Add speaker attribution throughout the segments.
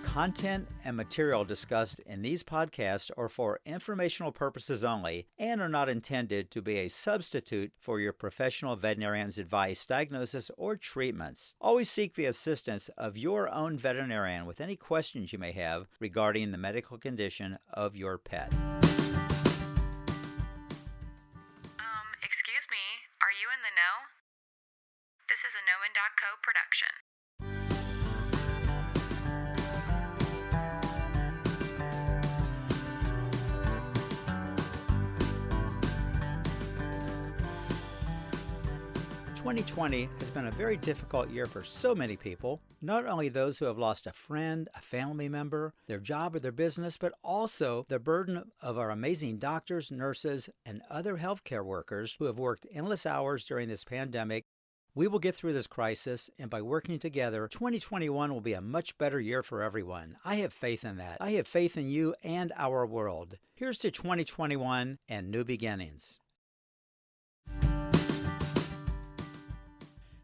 Speaker 1: content and material discussed in these podcasts are for informational purposes only and are not intended to be a substitute for your professional veterinarian's advice, diagnosis, or treatments. Always seek the assistance of your own veterinarian with any questions you may have regarding the medical condition of your pet.
Speaker 2: Excuse me, are you in the know? This is a Noman.co production.
Speaker 1: 2020 has been a very difficult year for so many people, not only those who have lost a friend, a family member, their job or their business, but also the burden of our amazing doctors, nurses, and other healthcare workers who have worked endless hours during this pandemic. We will get through this crisis, and by working together, 2021 will be a much better year for everyone. I have faith in that. I have faith in you and our world. Here's to 2021 and new beginnings.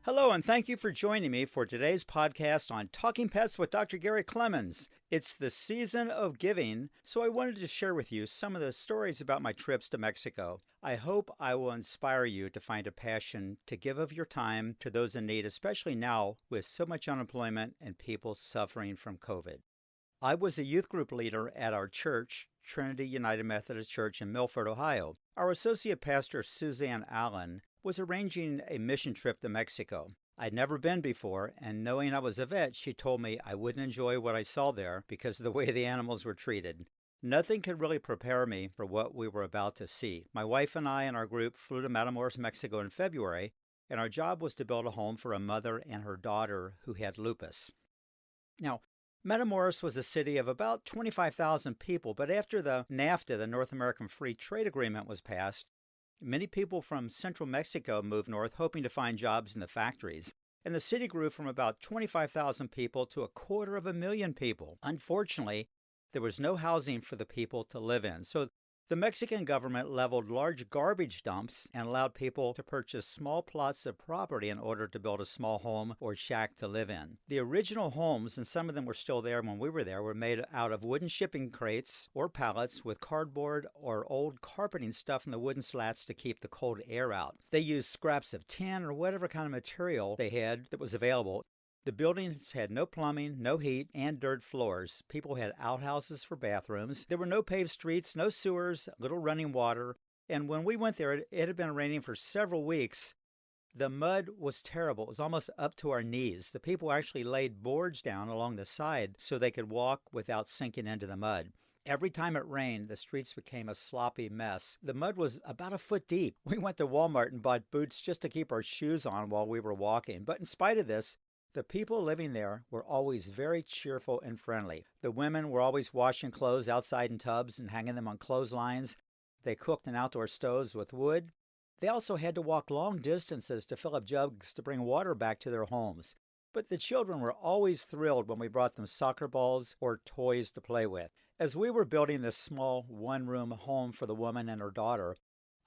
Speaker 1: Hello, and thank you for joining me for today's podcast on Talking Pets with Dr. Gary Clemens. It's the season of giving, so I wanted to share with you some of the stories about my trips to Mexico. I hope I will inspire you to find a passion to give of your time to those in need, especially now with so much unemployment and people suffering from COVID. I was a youth group leader at our church, Trinity United Methodist Church in Milford, Ohio. Our associate pastor, Suzanne Allen, was arranging a mission trip to Mexico. I'd never been before, and knowing I was a vet, she told me I wouldn't enjoy what I saw there because of the way the animals were treated. Nothing could really prepare me for what we were about to see. My wife and I and our group flew to Matamoros, Mexico in February, and our job was to build a home for a mother and her daughter who had lupus. Now, Matamoros was a city of about 25,000 people, but after the NAFTA, the North American Free Trade Agreement, was passed, many people from central Mexico moved north hoping to find jobs in the factories, and the city grew from about 25,000 people to 250,000 people. Unfortunately, there was no housing for the people to live in, so the Mexican government leveled large garbage dumps and allowed people to purchase small plots of property in order to build a small home or shack to live in. The original homes, and some of them were still there when we were there, were made out of wooden shipping crates or pallets with cardboard or old carpeting stuffed in the wooden slats to keep the cold air out. They used scraps of tin or whatever kind of material they had that was available. The buildings had no plumbing, no heat, and dirt floors. People had outhouses for bathrooms. There were no paved streets, no sewers, little running water. And when we went there, it had been raining for several weeks. The mud was terrible. It was almost up to our knees. The people actually laid boards down along the side so they could walk without sinking into the mud. Every time it rained, the streets became a sloppy mess. The mud was about a foot deep. We went to Walmart and bought boots just to keep our shoes on while we were walking. But in spite of this, the people living there were always very cheerful and friendly. The women were always washing clothes outside in tubs and hanging them on clotheslines. They cooked in outdoor stoves with wood. They also had to walk long distances to fill up jugs to bring water back to their homes. But the children were always thrilled when we brought them soccer balls or toys to play with. As we were building this small one-room home for the woman and her daughter,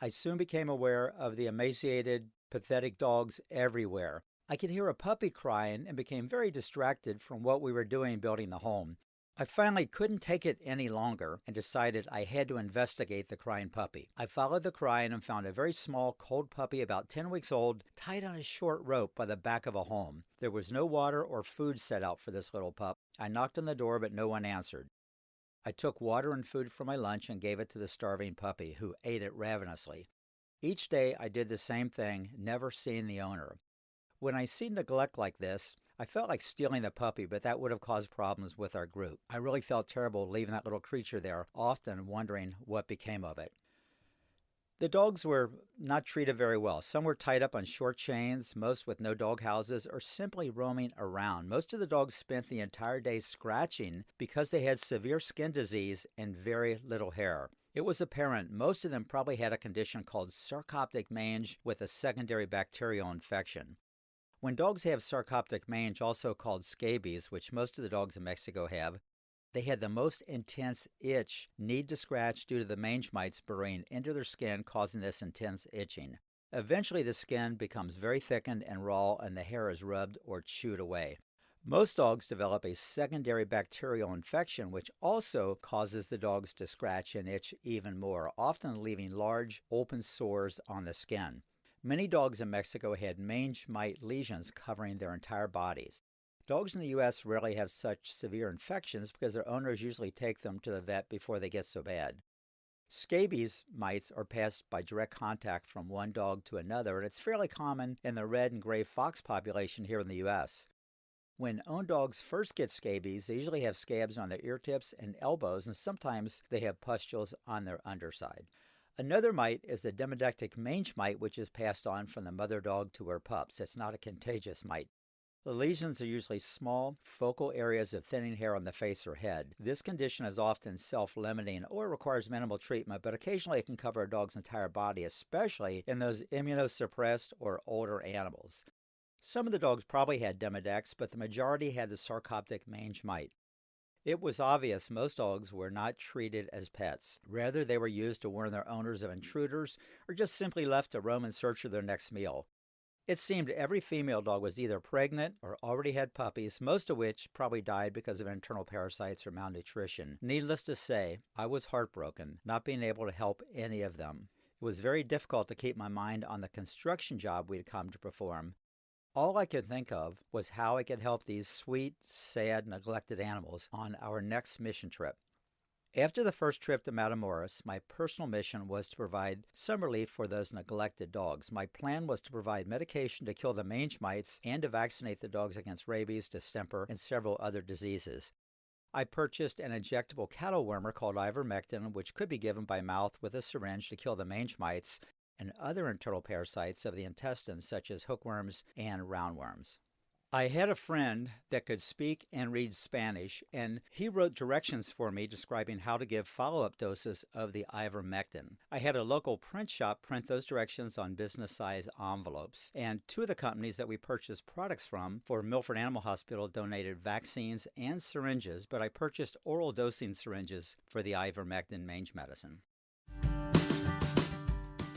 Speaker 1: I soon became aware of the emaciated, pathetic dogs everywhere. I could hear a puppy crying and became very distracted from what we were doing building the home. I finally couldn't take it any longer and decided I had to investigate the crying puppy. I followed the crying and found a very small, cold puppy about 10 weeks old tied on a short rope by the back of a home. There was no water or food set out for this little pup. I knocked on the door, but no one answered. I took water and food for my lunch and gave it to the starving puppy, who ate it ravenously. Each day I did the same thing, never seeing the owner. When I see neglect like this, I felt like stealing the puppy, but that would have caused problems with our group. I really felt terrible leaving that little creature there, often wondering what became of it. The dogs were not treated very well. Some were tied up on short chains, most with no dog houses, or simply roaming around. Most of the dogs spent the entire day scratching because they had severe skin disease and very little hair. It was apparent most of them probably had a condition called sarcoptic mange with a secondary bacterial infection. When dogs have sarcoptic mange, also called scabies, which most of the dogs in Mexico have, they had the most intense itch, need to scratch due to the mange mites burrowing into their skin, causing this intense itching. Eventually, the skin becomes very thickened and raw, and the hair is rubbed or chewed away. Most dogs develop a secondary bacterial infection, which also causes the dogs to scratch and itch even more, often leaving large, open sores on the skin. Many dogs in Mexico had mange mite lesions covering their entire bodies. Dogs in the U.S. rarely have such severe infections because their owners usually take them to the vet before they get so bad. Scabies mites are passed by direct contact from one dog to another, and it's fairly common in the red and gray fox population here in the U.S. When owned dogs first get scabies, they usually have scabs on their ear tips and elbows, and sometimes they have pustules on their underside. Another mite is the demodectic mange mite, which is passed on from the mother dog to her pups. It's not a contagious mite. The lesions are usually small, focal areas of thinning hair on the face or head. This condition is often self-limiting or requires minimal treatment, but occasionally it can cover a dog's entire body, especially in those immunosuppressed or older animals. Some of the dogs probably had demodex, but the majority had the sarcoptic mange mite. It was obvious most dogs were not treated as pets. Rather, they were used to warn their owners of intruders or just simply left to roam in search of their next meal. It seemed every female dog was either pregnant or already had puppies, most of which probably died because of internal parasites or malnutrition. Needless to say, I was heartbroken, not being able to help any of them. It was very difficult to keep my mind on the construction job we'd come to perform. All I could think of was how I could help these sweet, sad, neglected animals on our next mission trip. After the first trip to Matamoros, my personal mission was to provide some relief for those neglected dogs. My plan was to provide medication to kill the mange mites and to vaccinate the dogs against rabies, distemper, and several other diseases. I purchased an injectable cattle wormer called ivermectin, which could be given by mouth with a syringe to kill the mange mites and other internal parasites of the intestines, such as hookworms and roundworms. I had a friend that could speak and read Spanish, and he wrote directions for me describing how to give follow-up doses of the ivermectin. I had a local print shop print those directions on business-size envelopes, and two of the companies that we purchased products from for Milford Animal Hospital donated vaccines and syringes, but I purchased oral dosing syringes for the ivermectin mange medicine.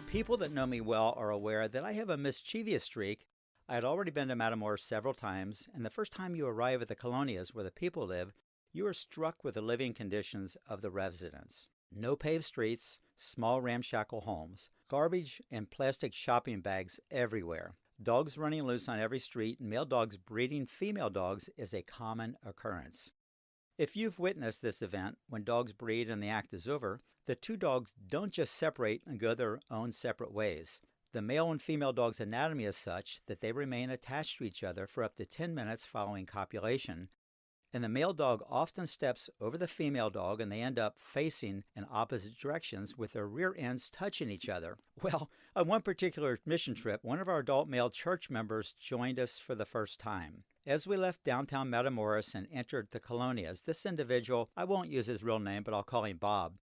Speaker 1: People that know me well are aware that I have a mischievous streak. I had already been to Matamoros several times, and the first time you arrive at the colonias where the people live, you are struck with the living conditions of the residents. No paved streets, small ramshackle homes, garbage and plastic shopping bags everywhere. Dogs running loose on every street, and male dogs breeding female dogs is a common occurrence. If you've witnessed this event, when dogs breed and the act is over, the two dogs don't just separate and go their own separate ways. The male and female dog's anatomy is such that they remain attached to each other for up to 10 minutes following copulation, and the male dog often steps over the female dog and they end up facing in opposite directions with their rear ends touching each other. Well, on one particular mission trip, one of our adult male church members joined us for the first time. As we left downtown Matamoros and entered the colonias, this individual, I won't use his real name, but I'll call him Bob,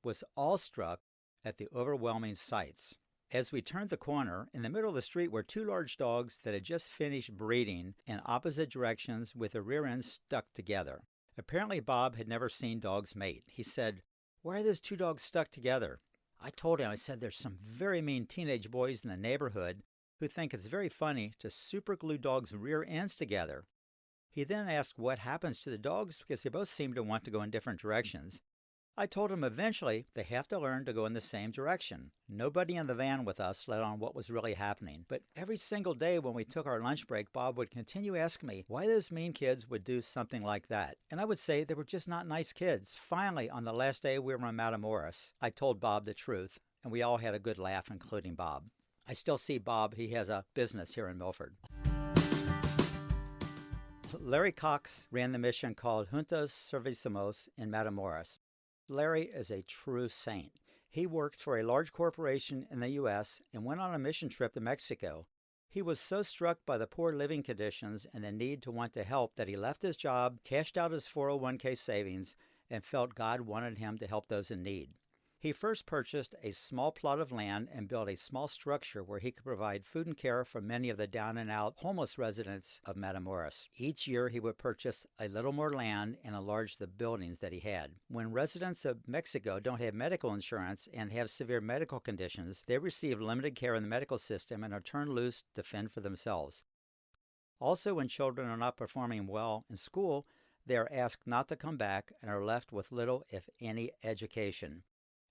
Speaker 1: was awestruck at the overwhelming sights. As we turned the corner, in the middle of the street were two large dogs that had just finished breeding in opposite directions with their rear ends stuck together. Apparently Bob had never seen dogs mate. He said, "Why are those two dogs stuck together?" I told him, I said, "There's some very mean teenage boys in the neighborhood who think it's very funny to superglue dogs' rear ends together." He then asked what happens to the dogs because they both seem to want to go in different directions. I told him eventually they have to learn to go in the same direction. Nobody in the van with us let on what was really happening, but every single day when we took our lunch break, Bob would continue asking me why those mean kids would do something like that. And I would say they were just not nice kids. Finally, on the last day we were in Matamoros, I told Bob the truth, and we all had a good laugh, including Bob. I still see Bob. He has a business here in Milford. Larry Cox ran the mission called Juntos Servísimos in Matamoros. Larry is a true saint. He worked for a large corporation in the U.S. and went on a mission trip to Mexico. He was so struck by the poor living conditions and the need to want to help that he left his job, cashed out his 401k savings, and felt God wanted him to help those in need. He first purchased a small plot of land and built a small structure where he could provide food and care for many of the down-and-out homeless residents of Matamoros. Each year, he would purchase a little more land and enlarge the buildings that he had. When residents of Mexico don't have medical insurance and have severe medical conditions, they receive limited care in the medical system and are turned loose to fend for themselves. Also, when children are not performing well in school, they are asked not to come back and are left with little, if any, education.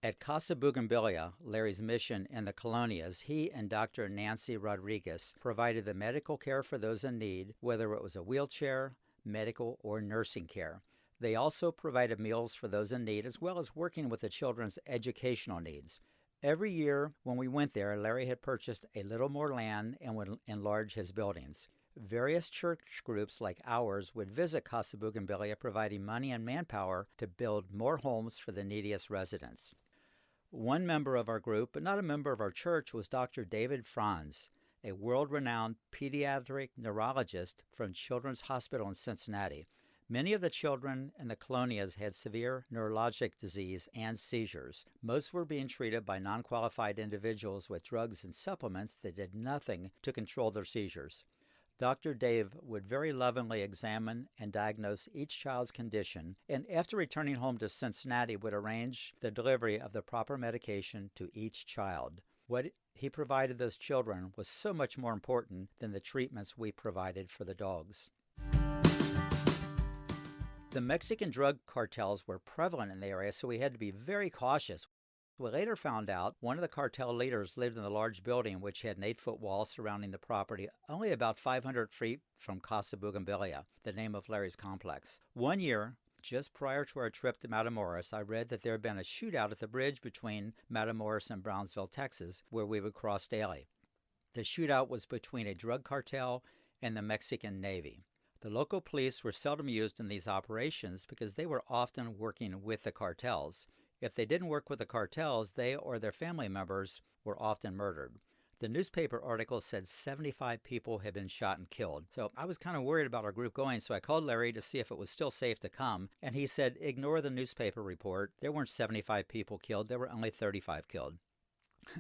Speaker 1: At Casa Bougainvillea, Larry's mission in the colonias, he and Dr. Nancy Rodriguez provided the medical care for those in need, whether it was a wheelchair, medical, or nursing care. They also provided meals for those in need, as well as working with the children's educational needs. Every year when we went there, Larry had purchased a little more land and would enlarge his buildings. Various church groups like ours would visit Casa Bougainvillea, providing money and manpower to build more homes for the neediest residents. One member of our group, but not a member of our church, was Dr. David Franz, a world-renowned pediatric neurologist from Children's Hospital in Cincinnati. Many of the children in the colonias had severe neurologic disease and seizures. Most were being treated by non-qualified individuals with drugs and supplements that did nothing to control their seizures. Dr. Dave would very lovingly examine and diagnose each child's condition, and after returning home to Cincinnati would arrange the delivery of the proper medication to each child. What he provided those children was so much more important than the treatments we provided for the dogs. The Mexican drug cartels were prevalent in the area, so we had to be very cautious. We later found out one of the cartel leaders lived in a large building which had an 8-foot wall surrounding the property, only about 500 feet from Casa Bougainvillea, the name of Larry's complex. One year, just prior to our trip to Matamoros, I read that there had been a shootout at the bridge between Matamoros and Brownsville, Texas, where we would cross daily. The shootout was between a drug cartel and the Mexican Navy. The local police were seldom used in these operations because they were often working with the cartels. If they didn't work with the cartels, they or their family members were often murdered. The newspaper article said 75 people had been shot and killed. So I was kind of worried about our group going, so I called Larry to see if it was still safe to come, and he said, ignore the newspaper report. There weren't 75 people killed, there were only 35 killed.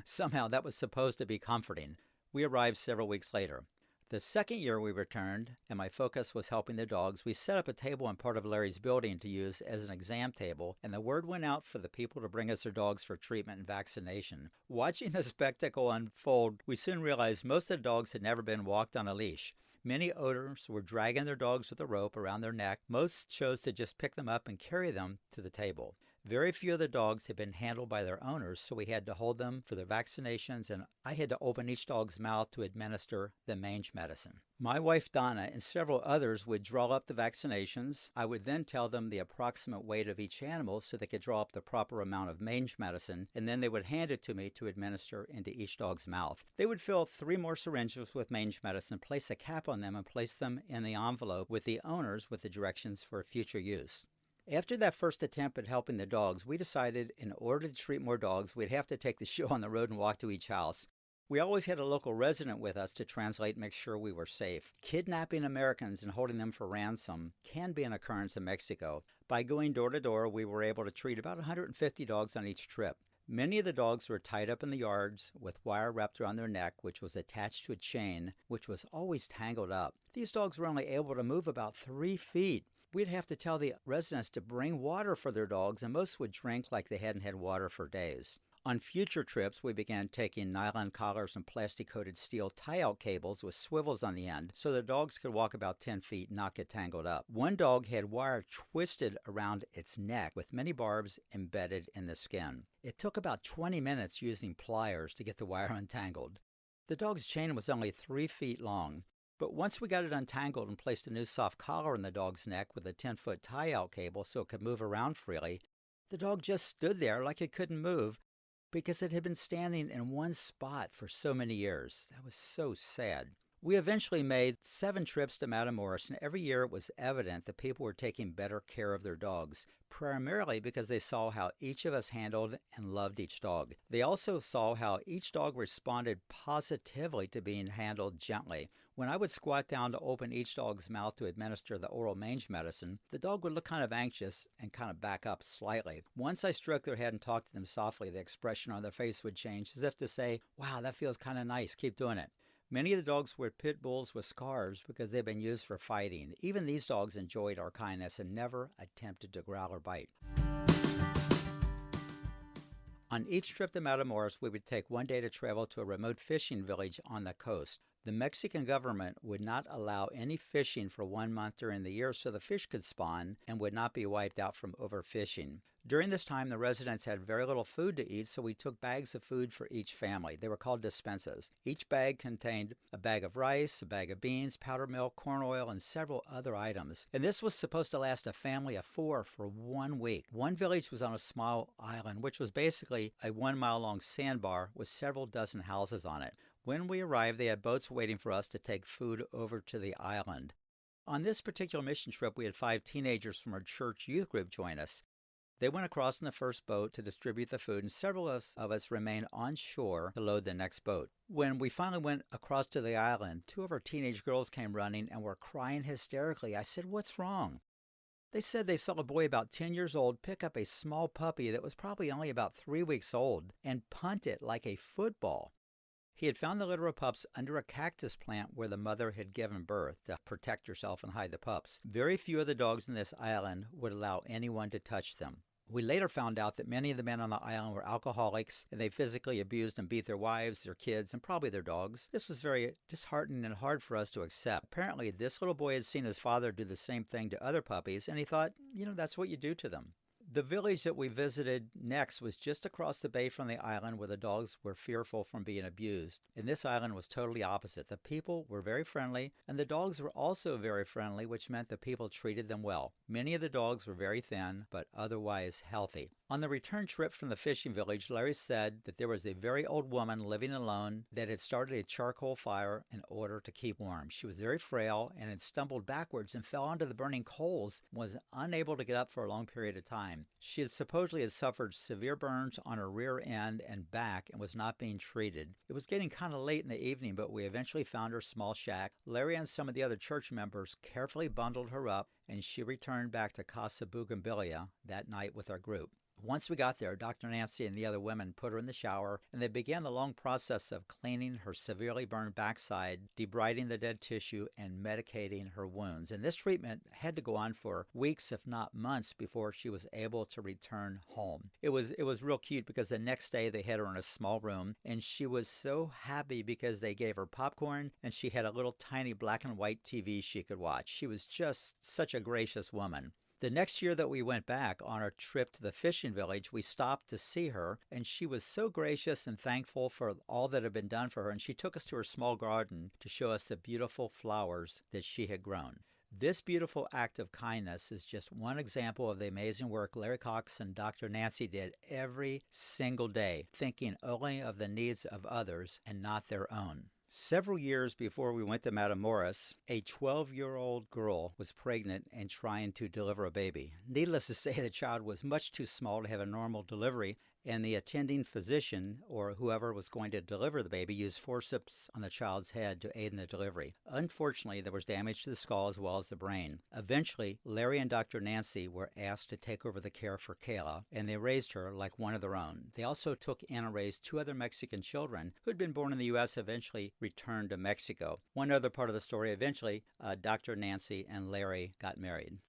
Speaker 1: Somehow that was supposed to be comforting. We arrived several weeks later. The second year we returned, and my focus was helping the dogs, we set up a table in part of Larry's building to use as an exam table, and the word went out for the people to bring us their dogs for treatment and vaccination. Watching the spectacle unfold, we soon realized most of the dogs had never been walked on a leash. Many owners were dragging their dogs with a rope around their neck. Most chose to just pick them up and carry them to the table. Very few of the dogs had been handled by their owners, so we had to hold them for their vaccinations, and I had to open each dog's mouth to administer the mange medicine. My wife Donna and several others would draw up the vaccinations. I would then tell them the approximate weight of each animal so they could draw up the proper amount of mange medicine, and then they would hand it to me to administer into each dog's mouth. They would fill 3 more syringes with mange medicine, place a cap on them, and place them in the envelope with the owners with the directions for future use. After that first attempt at helping the dogs, we decided in order to treat more dogs, we'd have to take the show on the road and walk to each house. We always had a local resident with us to translate and make sure we were safe. Kidnapping Americans and holding them for ransom can be an occurrence in Mexico. By going door to door, we were able to treat about 150 dogs on each trip. Many of the dogs were tied up in the yards with wire wrapped around their neck, which was attached to a chain, which was always tangled up. These dogs were only able to move about 3 feet. We'd have to tell the residents to bring water for their dogs, and most would drink like they hadn't had water for days. On future trips, we began taking nylon collars and plastic-coated steel tie-out cables with swivels on the end so the dogs could walk about 10 feet and not get tangled up. One dog had wire twisted around its neck with many barbs embedded in the skin. It took about 20 minutes using pliers to get the wire untangled. The dog's chain was only 3 feet long. But once we got it untangled and placed a new soft collar in the dog's neck with a 10-foot tie-out cable so it could move around freely, the dog just stood there like it couldn't move because it had been standing in one spot for so many years. That was so sad. We eventually made 7 trips to Matamoros, and every year it was evident that people were taking better care of their dogs, primarily because they saw how each of us handled and loved each dog. They also saw how each dog responded positively to being handled gently. When I would squat down to open each dog's mouth to administer the oral mange medicine, the dog would look kind of anxious and kind of back up slightly. Once I stroked their head and talked to them softly, the expression on their face would change, as if to say, "Wow, that feels kind of nice, keep doing it." Many of the dogs were pit bulls with scars because they'd been used for fighting. Even these dogs enjoyed our kindness and never attempted to growl or bite. On each trip to Matamoros, we would take one day to travel to a remote fishing village on the coast. The Mexican government would not allow any fishing for 1 month during the year so the fish could spawn and would not be wiped out from overfishing. During this time, the residents had very little food to eat, so we took bags of food for each family. They were called despensas. Each bag contained a bag of rice, a bag of beans, powdered milk, corn oil, and several other items. And this was supposed to last a family of 4 for 1 week. One village was on a small island, which was basically a 1-mile-long sandbar with several dozen houses on it. When we arrived, they had boats waiting for us to take food over to the island. On this particular mission trip, we had 5 teenagers from our church youth group join us. They went across in the first boat to distribute the food, and several of us remained on shore to load the next boat. When we finally went across to the island, 2 of our teenage girls came running and were crying hysterically. I said, "What's wrong?" They said they saw a boy about 10 years old pick up a small puppy that was probably only about 3 weeks old and punt it like a football. He had found the litter of pups under a cactus plant where the mother had given birth to protect herself and hide the pups. Very few of the dogs on this island would allow anyone to touch them. We later found out that many of the men on the island were alcoholics, and they physically abused and beat their wives, their kids, and probably their dogs. This was very disheartening and hard for us to accept. Apparently, this little boy had seen his father do the same thing to other puppies, and he thought, that's what you do to them. The village that we visited next was just across the bay from the island where the dogs were fearful from being abused. And this island was totally opposite. The people were very friendly, and the dogs were also very friendly, which meant the people treated them well. Many of the dogs were very thin, but otherwise healthy. On the return trip from the fishing village, Larry said that there was a very old woman living alone that had started a charcoal fire in order to keep warm. She was very frail and had stumbled backwards and fell onto the burning coals and was unable to get up for a long period of time. She had supposedly suffered severe burns on her rear end and back and was not being treated. It was getting kind of late in the evening, but we eventually found her small shack. Larry and some of the other church members carefully bundled her up, and she returned back to Casa Bougainvillea that night with our group. Once we got there, Dr. Nancy and the other women put her in the shower, and they began the long process of cleaning her severely burned backside, debriding the dead tissue, and medicating her wounds. And this treatment had to go on for weeks, if not months, before she was able to return home. It was real cute because the next day they had her in a small room, and she was so happy because they gave her popcorn, and she had a little tiny black and white TV she could watch. She was just such a gracious woman. The next year that we went back on our trip to the fishing village, we stopped to see her, and she was so gracious and thankful for all that had been done for her, and she took us to her small garden to show us the beautiful flowers that she had grown. This beautiful act of kindness is just one example of the amazing work Larry Cox and Dr. Nancy did every single day, thinking only of the needs of others and not their own. Several years before we went to Matamoros, a 12-year-old girl was pregnant and trying to deliver a baby. Needless to say, the child was much too small to have a normal delivery, and the attending physician, or whoever was going to deliver the baby, used forceps on the child's head to aid in the delivery. Unfortunately, there was damage to the skull as well as the brain. Eventually, Larry and Dr. Nancy were asked to take over the care for Kayla, and they raised her like one of their own. They also took in and raised 2 other Mexican children who had been born in the U.S., eventually returned to Mexico. One other part of the story, eventually, Dr. Nancy and Larry got married.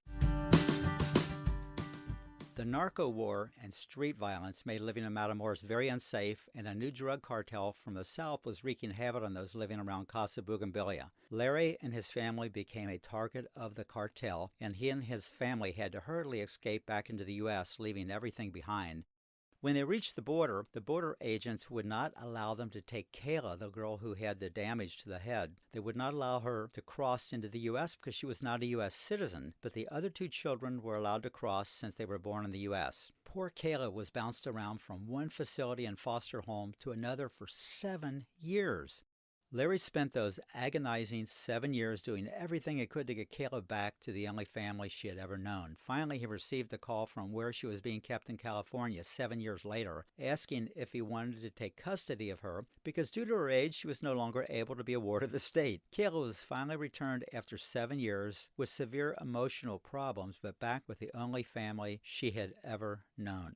Speaker 1: The narco war and street violence made living in Matamoros very unsafe, and a new drug cartel from the south was wreaking havoc on those living around Casa Bougainvillea. Larry and his family became a target of the cartel, and he and his family had to hurriedly escape back into the U.S., leaving everything behind. When they reached the border agents would not allow them to take Kayla, the girl who had the damage to the head. They would not allow her to cross into the U.S. because she was not a U.S. citizen, but the other 2 children were allowed to cross since they were born in the U.S. Poor Kayla was bounced around from one facility and foster home to another for 7 years. Larry spent those agonizing 7 years doing everything he could to get Kayla back to the only family she had ever known. Finally, he received a call from where she was being kept in California 7 years later, asking if he wanted to take custody of her because due to her age, she was no longer able to be a ward of the state. Kayla was finally returned after 7 years with severe emotional problems, but back with the only family she had ever known.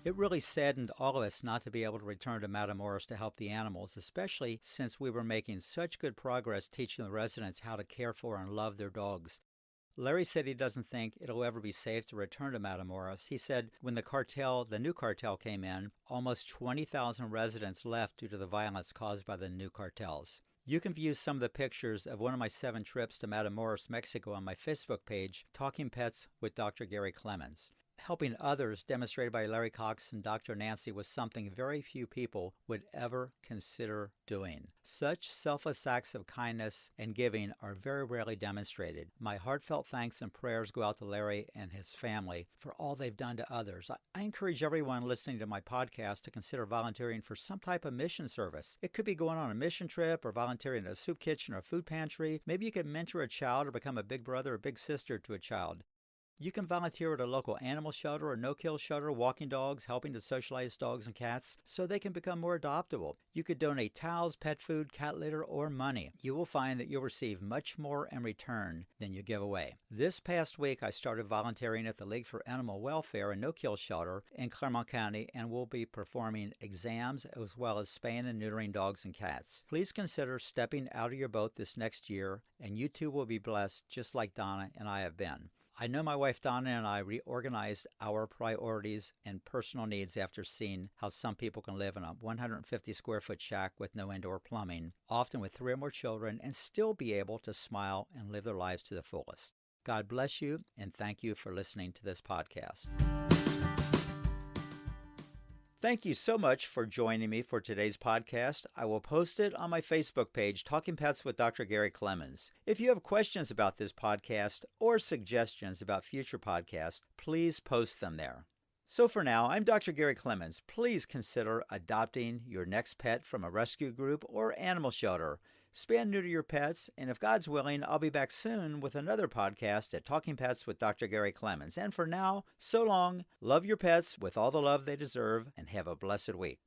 Speaker 1: It really saddened all of us not to be able to return to Matamoros to help the animals, especially since we were making such good progress teaching the residents how to care for and love their dogs. Larry said he doesn't think it'll ever be safe to return to Matamoros. He said when the new cartel came in, almost 20,000 residents left due to the violence caused by the new cartels. You can view some of the pictures of one of my 7 trips to Matamoros, Mexico on my Facebook page, Talking Pets with Dr. Gary Clemens. Helping others, demonstrated by Larry Cox and Dr. Nancy, was something very few people would ever consider doing. Such selfless acts of kindness and giving are very rarely demonstrated. My heartfelt thanks and prayers go out to Larry and his family for all they've done to others. I encourage everyone listening to my podcast to consider volunteering for some type of mission service. It could be going on a mission trip or volunteering at a soup kitchen or a food pantry. Maybe you could mentor a child or become a big brother or big sister to a child. You can volunteer at a local animal shelter or no-kill shelter, walking dogs, helping to socialize dogs and cats so they can become more adoptable. You could donate towels, pet food, cat litter, or money. You will find that you'll receive much more in return than you give away. This past week, I started volunteering at the League for Animal Welfare and no-kill shelter in Claremont County and will be performing exams as well as spaying and neutering dogs and cats. Please consider stepping out of your boat this next year, and you too will be blessed just like Donna and I have been. I know my wife Donna and I reorganized our priorities and personal needs after seeing how some people can live in a 150 square foot shack with no indoor plumbing, often with 3 or more children, and still be able to smile and live their lives to the fullest. God bless you, and thank you for listening to this podcast. Thank you so much for joining me for today's podcast. I will post it on my Facebook page, Talking Pets with Dr. Gary Clemens. If you have questions about this podcast or suggestions about future podcasts, please post them there. So for now, I'm Dr. Gary Clemens. Please consider adopting your next pet from a rescue group or animal shelter. Spay and neuter your pets, and if God's willing, I'll be back soon with another podcast at Talking Pets with Dr. Gary Clemens. And for now, so long, love your pets with all the love they deserve, and have a blessed week.